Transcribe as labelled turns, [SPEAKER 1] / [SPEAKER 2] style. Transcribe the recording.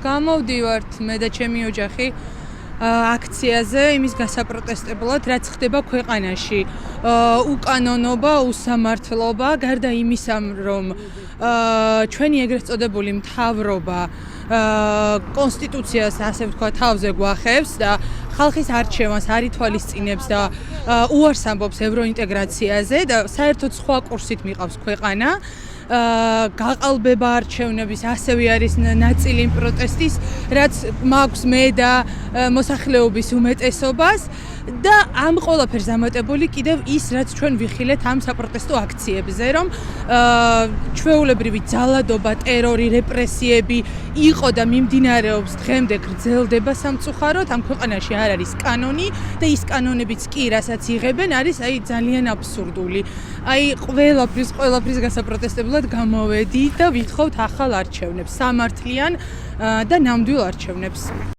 [SPEAKER 1] გამოვდივართ მე და ჩემი ოჯახი აქციაზე იმის გასაპროტესტებლად, რაც ხდება ქვეყანაში. უკანონობა, უსამართლობა, გარდა იმისა, რომ ჩვენი ეგრეთ წოდებული მთავრობა კონსტიტუციას, ასე ვთქვათ, თავზე გვახევს და ხალხის არჩევანს არ ითვალისწინებს და უარს ამბობს ევროინტეგრაციაზე და საერთოდ სხვა კურსით მიყავს ქვეყანა. გაყალბება არჩევნების ასევე არის ნაწილი პროტესტის, რაც მაქვს მე და მოსახლეობის უმეტესობას და ამ ყველაფერს ამატებული კიდევ ის, რაც ჩვენ ვიხილეთ ამ საპროტესტო აქციებზე, რომ ჩვეულებრივი ძალადობა, ტერორი, რეპრესიები იყო და მიმდინარეობს დღემდე გრძელდება სამწუხაროდ, ამ ქვეყანაში არ არის კანონი და ის კანონებიც კი, რასაც იღებენ, არის ძალიან აბსურდული. ყველაფრის გასაპროტესტებლად გამოვედით და ვითხოვთ ახალ არჩევნებს, სამართლიან და ნამდვილ არჩევნებს.